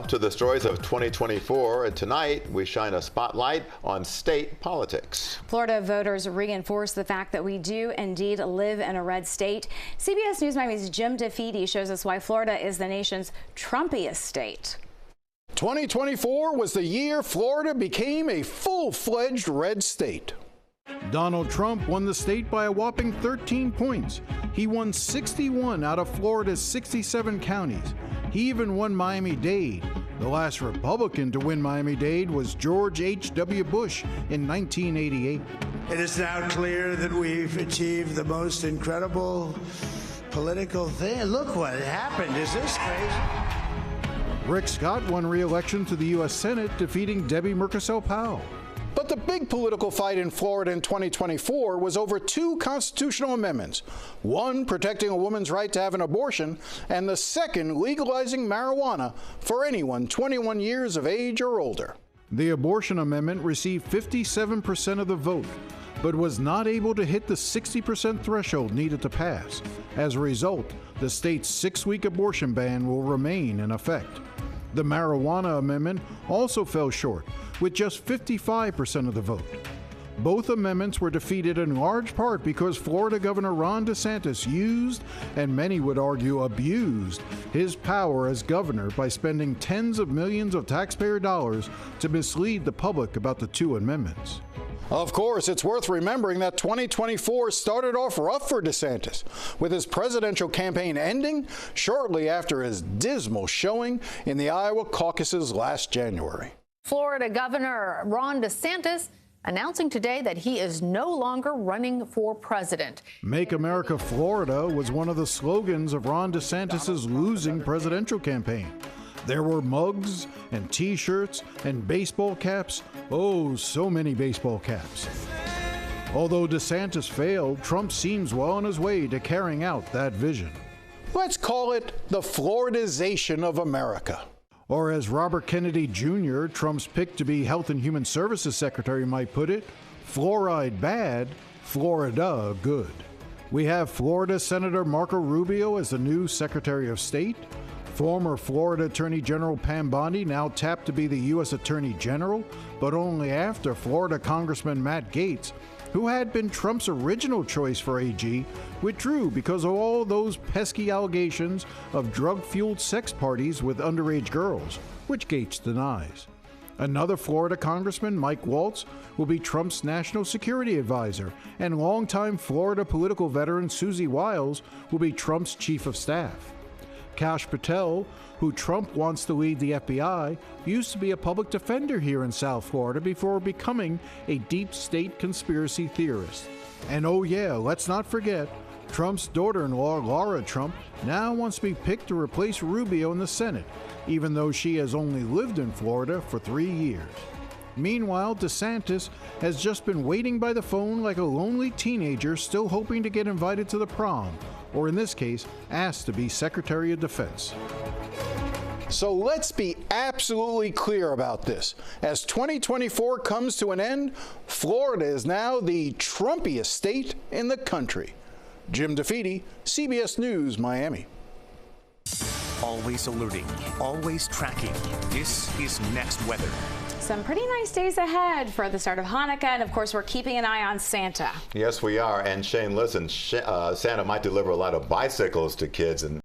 Off to the stories of 2024, and tonight we shine a spotlight on state politics. Florida voters reinforce the fact that we do indeed live in a red state. CBS News Miami's Jim Defede shows us why Florida is the nation's Trumpiest state. 2024 was the year Florida became a full-fledged red state. Donald Trump won the state by a whopping 13 points. He won 61 out of Florida's 67 counties. He even won Miami-Dade. The last Republican to win Miami-Dade was George H.W. Bush in 1988. It is now clear that we've achieved the most incredible political thing. Look what happened. Is this crazy? Rick Scott won re-election to the U.S. Senate, defeating Debbie Murkisel-Powell. But the big political fight in Florida in 2024 was over two constitutional amendments, one protecting a woman's right to have an abortion, and the second legalizing marijuana for anyone 21 years of age or older. The abortion amendment received 57% of the vote, but was not able to hit the 60% threshold needed to pass. As a result, the state's 6-week abortion ban will remain in effect. The marijuana amendment also fell short, with just 55% of the vote. Both amendments were defeated in large part because Florida Governor Ron DeSantis used, and many would argue abused, his power as governor by spending tens of millions of taxpayer dollars to mislead the public about the two amendments. Of course, it's worth remembering that 2024 started off rough for DeSantis, with his presidential campaign ending shortly after his dismal showing in the Iowa caucuses last January. Florida Governor Ron DeSantis announcing today that he is no longer running for president. Make America Florida was one of the slogans of Ron DeSantis' losing presidential campaign. There were mugs and T-shirts and baseball caps. Oh, so many baseball caps. Although DeSantis failed, Trump seems well on his way to carrying out that vision. Let's call it the Floridization of America. Or as Robert Kennedy Jr., Trump's pick to be Health and Human Services Secretary, might put it, fluoride bad, Florida good. We have Florida Senator Marco Rubio as the new Secretary of State. Former Florida Attorney General Pam Bondi now tapped to be the U.S. Attorney General, but only after Florida Congressman Matt Gaetz, who had been Trump's original choice for AG, withdrew because of all those pesky allegations of drug-fueled sex parties with underage girls, which Gaetz denies. Another Florida Congressman, Mike Waltz, will be Trump's national security advisor, and longtime Florida political veteran Susie Wiles will be Trump's chief of staff. Kash Patel, who Trump wants to lead the FBI, used to be a public defender here in South Florida before becoming a deep state conspiracy theorist. And oh yeah, let's not forget, Trump's daughter-in-law, Laura Trump, now wants to be picked to replace Rubio in the Senate, even though she has only lived in Florida for 3 years. Meanwhile, DeSantis has just been waiting by the phone like a lonely teenager still hoping to get invited to the prom, or in this case, asked to be Secretary of Defense. So let's be absolutely clear about this. As 2024 comes to an end, Florida is now the Trumpiest state in the country. Jim Defede, CBS News, Miami. Always alerting, always tracking. This is Next Weather. Some pretty nice days ahead for the start of Hanukkah, and of course we're keeping an eye on Santa. Yes, we are. And Shane, listen, Santa might deliver a lot of bicycles to kids, and